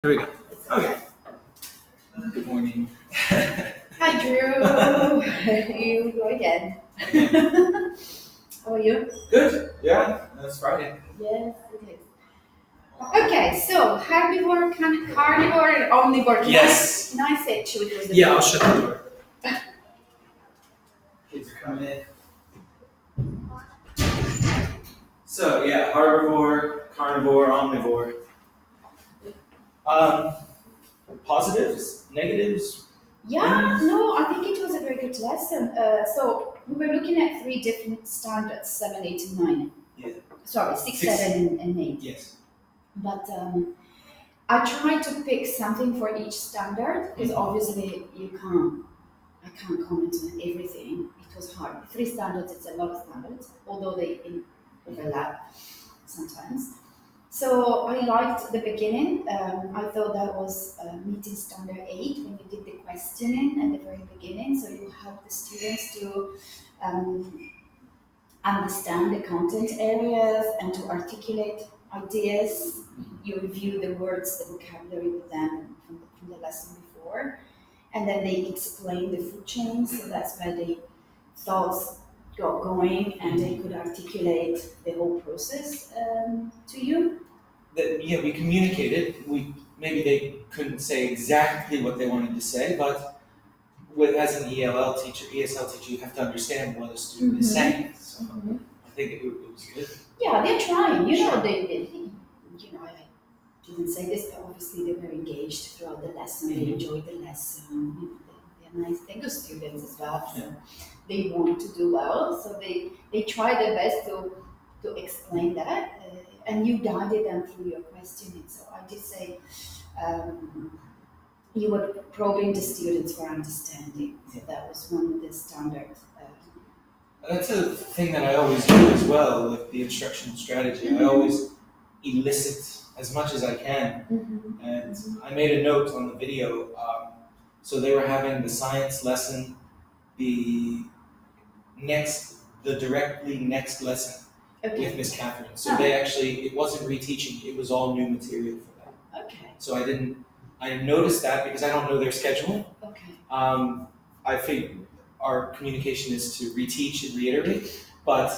Here we go. Okay. Good morning. Hi, Drew. You go again. How are you? Good. Yeah, that's Friday. Yes, it is. Okay, so herbivore, carnivore, and omnivore. Yes. Can I say which was the Yeah, I'll shut the door. Kids are coming in. So yeah, herbivore, carnivore, omnivore. Um, Positives, negatives. Yeah, no, I think it was a very good lesson. So we were looking at three different standards: 7, 8, and 9. Yeah. Sorry, 6, Six. 7, and 8. Yes. But I tried to pick something for each standard because obviously I can't comment on everything. It was hard. 3 standards, it's a lot of standards, although they overlap sometimes. So I liked the beginning. I thought that was meeting standard 8 when you did the questioning at the very beginning. So you help the students to um, understand the content areas and to articulate ideas. You review the words, the vocabulary with them from the lesson before, and then they explain the food chain. So that's where the thoughts got going, and they could articulate the whole process to you. Yeah, we communicated. Maybe they couldn't say exactly what they wanted to say, but as an ESL teacher, you have to understand what a student is saying. So I think it was good. Yeah, they're trying. I didn't say this, but obviously they were engaged throughout the lesson. They enjoyed the lesson. They're nice. They're good students as well. So they want to do well. So they try their best to explain that. And you guided them through your questioning. So I did say you were probing the students for understanding. So that was one of the standard. That's a thing that I always do as well with the instructional strategy. I always elicit as much as I can. And I made a note on the video. So they were having the science lesson, the directly next lesson with Miss Catherine. So they actually, it wasn't reteaching, it was all new material for them. Okay. So I noticed that because I don't know their schedule. Okay. I think our communication is to reteach and reiterate, but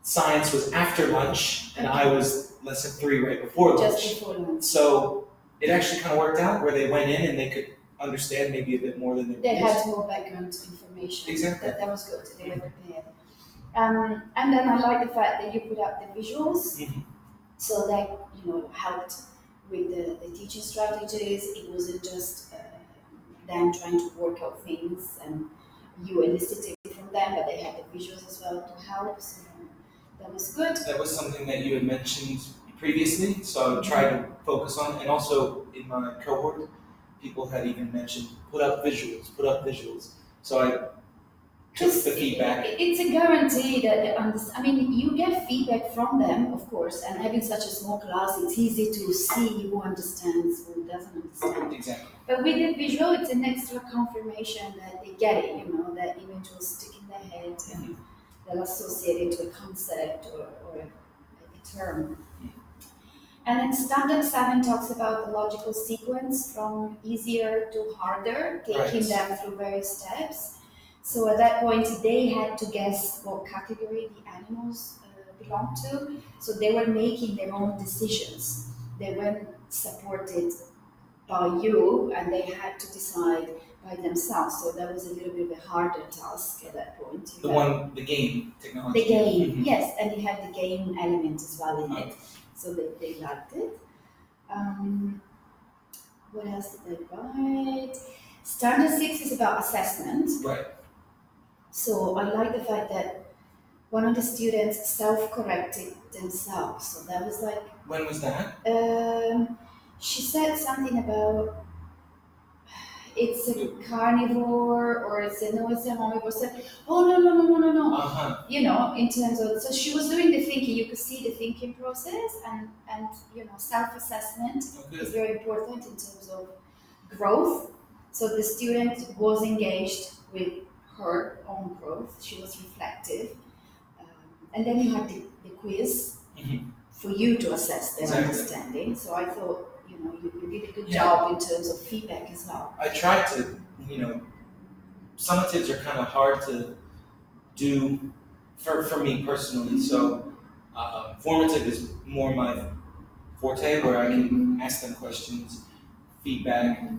science was after lunch and I was lesson 3 right before lunch. Just before lunch. So it actually kind of worked out where they went in and they could understand maybe a bit more than they had more background information. Exactly. That was good. They were prepared. And then I like the fact that you put up the visuals, so that helped with the teaching strategies. It wasn't just them trying to work out things and you elicited from them, but they had the visuals as well to help. So that was good. That was something that you had mentioned previously, so I would try to focus on, and also in my cohort, people had even mentioned put up visuals. So I took the feedback. It's a guarantee that you get feedback from them, of course, and having such a small class, it's easy to see who understands, who doesn't understand. Exactly. But with the visual, it's an extra confirmation that they get it, that image will stick in their head and they'll associate it to a concept or a term. And then standard 7 talks about the logical sequence from easier to harder, taking them through various steps. So at that point, they had to guess what category the animals belonged to. So they were making their own decisions. They weren't supported by you, and they had to decide by themselves. So that was a little bit of a harder task at that point. The game technology. The game, yes, and it had the game element as well in it. So they liked it. What else did I write? Standard 6 is about assessment. Right. So I like the fact that one of the students self-corrected themselves. So that was like... When was that? She said something about it's a carnivore or it's an omnivore. Said, oh no. In terms of, so she was doing the thinking. You could see the thinking process and self-assessment is very important in terms of growth. So the student was engaged with her own growth. She was reflective, and then you had the quiz for you to assess their understanding. So I thought you did a good Yeah. job in terms of feedback as well. I tried to, summatives are kind of hard to do for me personally. So formative is more my forte, where I can ask them questions, feedback,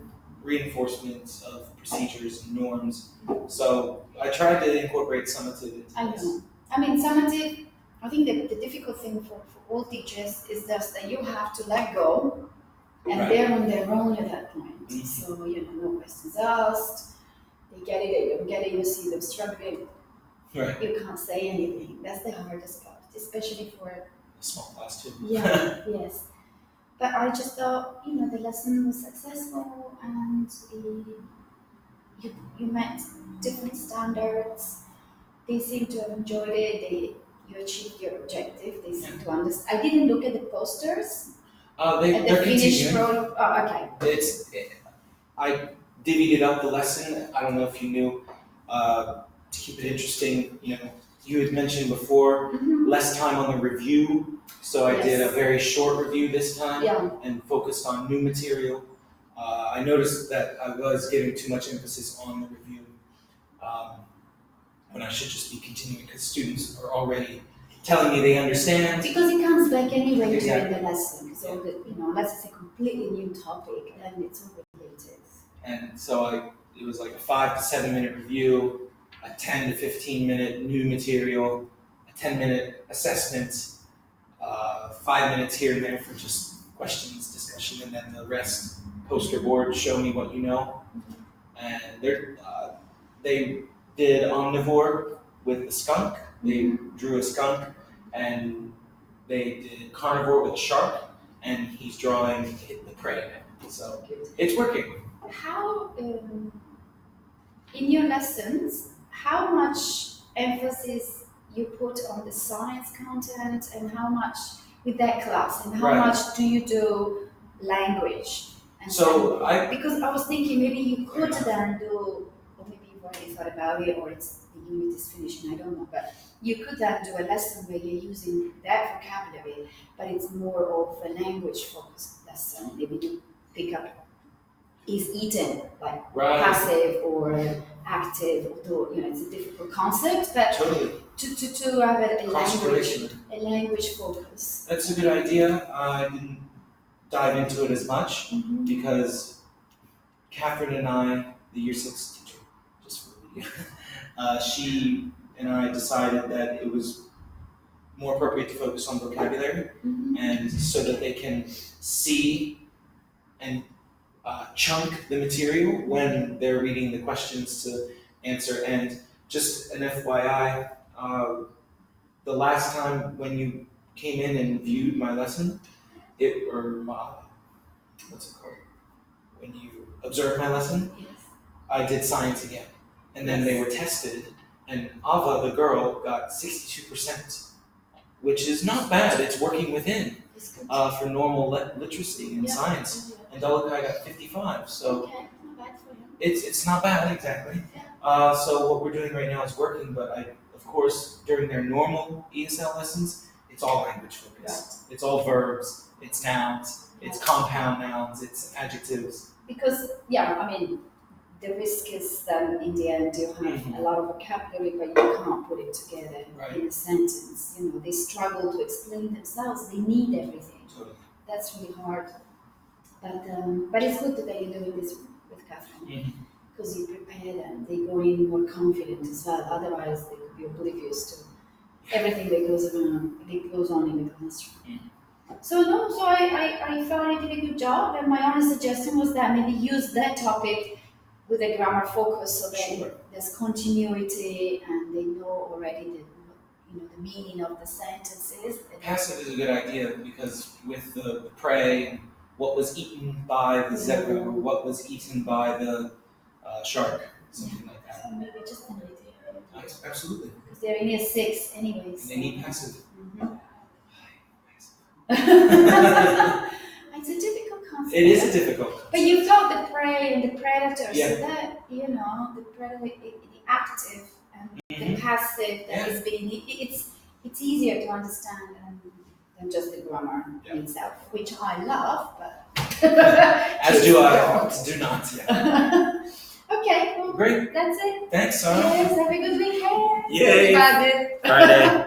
reinforcements of procedures and norms. So I tried to incorporate summative into I this. know. I mean, summative, I think the difficult thing for all teachers is just that you have to let go, and Right. they're on their own at that point. Mhm. So, no questions asked, they get it, they don't get it, you see them struggling, Right. you can't say anything. That's the hardest part, especially for, A small class too. yeah, yes. But I just thought, the lesson was successful, and you met different standards. They seem to have enjoyed it. You achieved your objective. They seem to understand. I didn't look at the posters at the They're finished continuing. product. Oh, okay. I divvied up the lesson. I don't know if you knew, to keep it interesting. You had mentioned before less time on the review, so I did a Yes. very short review this time Yeah. and focused on new material. I noticed that I was giving too much emphasis on the review when I should just be continuing, because students are already telling me they understand. Because it comes back anyway Exactly. during the lesson. So that unless it's a completely new topic, then it's all related. And so it was like a 5 to 7 minute review, a 10 to 15 minute new material, a 10-minute assessment, 5 minutes here and there for just questions, discussion, and then the rest poster board, show me what you know. And they did omnivore with the skunk. They drew a skunk, and they did carnivore with a shark, and he's drawing the prey. So it's working. How, in your lessons, how much emphasis you put on the science content, and how much with that class, and how Right. much do you do language? And So because I was thinking maybe you could then do, or maybe you've already thought about it, or it's the unit is finished, and I don't know, but you could then do a lesson where you're using that vocabulary, but it's more of a language focused lesson. Maybe you pick up is eaten, like Right. passive or active, although it's a difficult concept, but Totally. to have Cross-correlation. a language focus. That's a good idea. I didn't dive into it as much because Catherine and I, the year 6 teacher, just for you, she and I decided that it was more appropriate to focus on vocabulary, and so that they can see and chunk the material when they're reading the questions to answer. And just an FYI, the last time when you came in and viewed my lesson, what's it called? When you observed my lesson, Yes. I did science again. And then they were tested, and Ava, the girl, got 62%, which is not bad. It's working within It's good. for normal literacy and science. Yeah. And Dolakai got 55, so Okay, not bad for him. it's not bad, exactly. So what we're doing right now is working, but of course, during their normal ESL lessons, it's all language focused. It's all verbs, it's nouns, it's compound nouns, it's adjectives. Because, the risk is that in the end you have a lot of vocabulary, but you can't put it together in a sentence. They struggle to explain themselves. They need everything. Totally. That's really hard. But it's good that you're doing this with Catherine, because you prepare them. They go in more confident as well. Otherwise, they could be oblivious to everything that goes on in the classroom. So I thought I did a good job, and my only suggestion was that maybe use that topic with a grammar focus, so that there's continuity, and they know already the meaning of the sentences. Passive is a good idea, because with the prey and what was eaten by the zebra or what was eaten by the shark, something like that. So maybe just an idea. Absolutely. Because they're in year 6 anyways. And they need passive. It's a difficult concept. It is a difficult. But you taught the prey and the predator, Yeah. so that the predator, the active and the passive that is being, it's easier to understand than just the grammar itself, which I love, but As do I. Do not. Yeah. Okay, well, Great. that's it. Thanks, Sarah. Yes, have a good weekend. Yay. Friday. Friday.